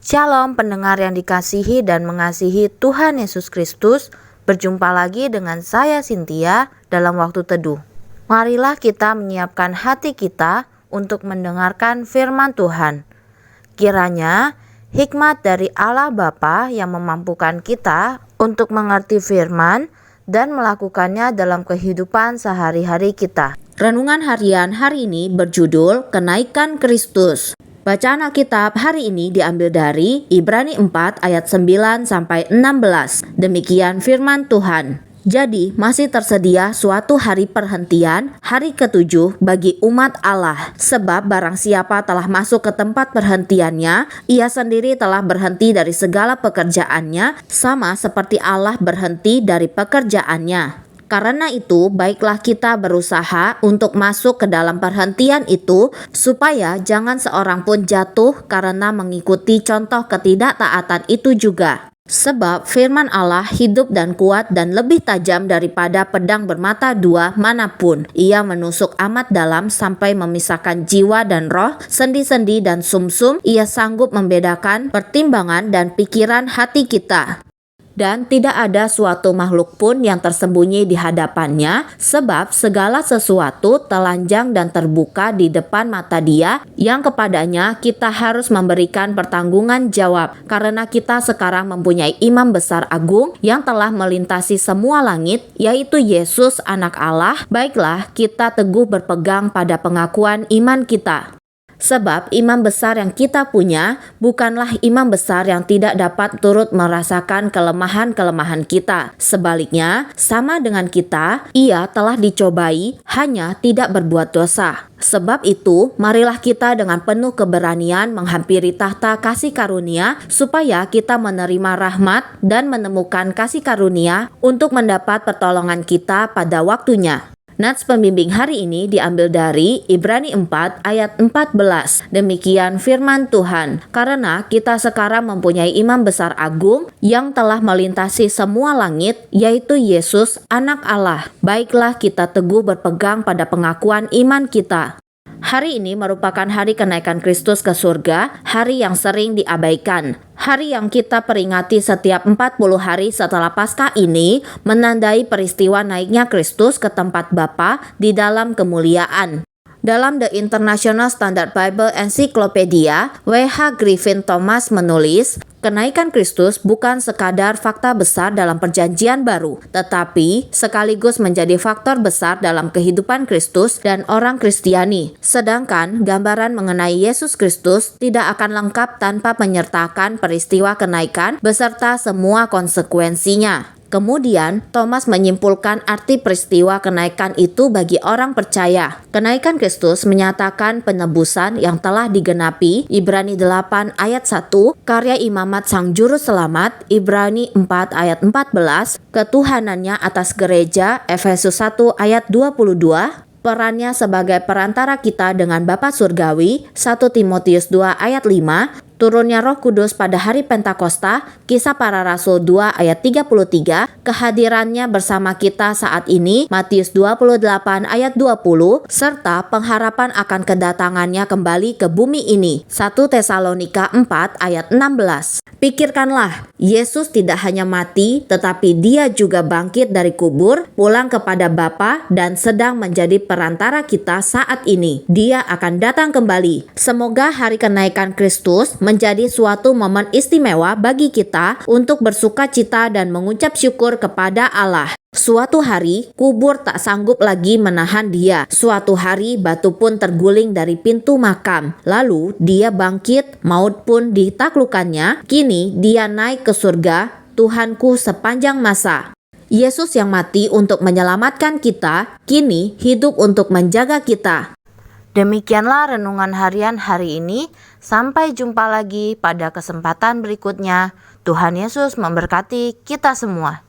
Shalom pendengar yang dikasihi dan mengasihi Tuhan Yesus Kristus. Berjumpa lagi dengan saya Cynthia dalam waktu teduh. Marilah kita menyiapkan hati kita untuk mendengarkan firman Tuhan. Kiranya hikmat dari Allah Bapa yang memampukan kita untuk mengerti firman dan melakukannya dalam kehidupan sehari-hari kita. Renungan harian hari ini berjudul Kenaikan Kristus. Bacaan Alkitab hari ini diambil dari Ibrani 4 ayat 9 sampai 16. Demikian firman Tuhan. Jadi masih tersedia suatu hari perhentian, hari ketujuh bagi umat Allah. Sebab barang siapa telah masuk ke tempat perhentiannya, ia sendiri telah berhenti dari segala pekerjaannya, sama seperti Allah berhenti dari pekerjaannya. Karena itu, baiklah kita berusaha untuk masuk ke dalam perhentian itu, supaya jangan seorang pun jatuh karena mengikuti contoh ketidaktaatan itu juga. Sebab firman Allah hidup dan kuat dan lebih tajam daripada pedang bermata dua manapun. Ia menusuk amat dalam sampai memisahkan jiwa dan roh, sendi-sendi dan sumsum. Ia sanggup membedakan pertimbangan dan pikiran hati kita. Dan tidak ada suatu makhluk pun yang tersembunyi di hadapannya, sebab segala sesuatu telanjang dan terbuka di depan mata Dia, yang kepadanya kita harus memberikan pertanggungan jawab. Karena kita sekarang mempunyai imam besar agung yang telah melintasi semua langit, yaitu Yesus Anak Allah. Baiklah kita teguh berpegang pada pengakuan iman kita. Sebab imam besar yang kita punya bukanlah imam besar yang tidak dapat turut merasakan kelemahan-kelemahan kita. Sebaliknya, sama dengan kita, ia telah dicobai, hanya tidak berbuat dosa. Sebab itu, marilah kita dengan penuh keberanian menghampiri tahta kasih karunia, supaya kita menerima rahmat dan menemukan kasih karunia untuk mendapat pertolongan kita pada waktunya. Nats pembimbing hari ini diambil dari Ibrani 4 ayat 14. Demikian firman Tuhan. Karena kita sekarang mempunyai imam besar agung yang telah melintasi semua langit, yaitu Yesus Anak Allah. Baiklah kita teguh berpegang pada pengakuan iman kita. Hari ini merupakan hari kenaikan Kristus ke surga, hari yang sering diabaikan. Hari yang kita peringati setiap 40 hari setelah Paskah ini menandai peristiwa naiknya Kristus ke tempat Bapa di dalam kemuliaan. Dalam The International Standard Bible Encyclopedia, W.H. Griffin Thomas menulis, kenaikan Kristus bukan sekadar fakta besar dalam perjanjian baru, tetapi sekaligus menjadi faktor besar dalam kehidupan Kristus dan orang Kristiani. Sedangkan gambaran mengenai Yesus Kristus tidak akan lengkap tanpa menyertakan peristiwa kenaikan beserta semua konsekuensinya. Kemudian, Thomas menyimpulkan arti peristiwa kenaikan itu bagi orang percaya. Kenaikan Kristus menyatakan penebusan yang telah digenapi, Ibrani 8 ayat 1, karya imamat Sang Juru Selamat, Ibrani 4 ayat 14, ketuhanannya atas gereja, Efesus 1 ayat 22, perannya sebagai perantara kita dengan Bapa Surgawi, 1 Timotius 2 ayat 5, turunnya Roh Kudus pada hari Pentakosta, Kisah Para Rasul 2 ayat 33, kehadirannya bersama kita saat ini, Matius 28 ayat 20, serta pengharapan akan kedatangannya kembali ke bumi ini, 1 Tesalonika 4 ayat 16. Pikirkanlah, Yesus tidak hanya mati, tetapi Dia juga bangkit dari kubur, pulang kepada Bapa dan sedang menjadi perantara kita saat ini. Dia akan datang kembali. Semoga hari kenaikan Kristus menjadi suatu momen istimewa bagi kita untuk bersuka cita dan mengucap syukur kepada Allah. Suatu hari, kubur tak sanggup lagi menahan Dia. Suatu hari, batu pun terguling dari pintu makam. Lalu, Dia bangkit, maut pun ditaklukannya. Kini, Dia naik ke surga, Tuhanku sepanjang masa. Yesus yang mati untuk menyelamatkan kita, kini hidup untuk menjaga kita. Demikianlah renungan harian hari ini. Sampai jumpa lagi pada kesempatan berikutnya. Tuhan Yesus memberkati kita semua.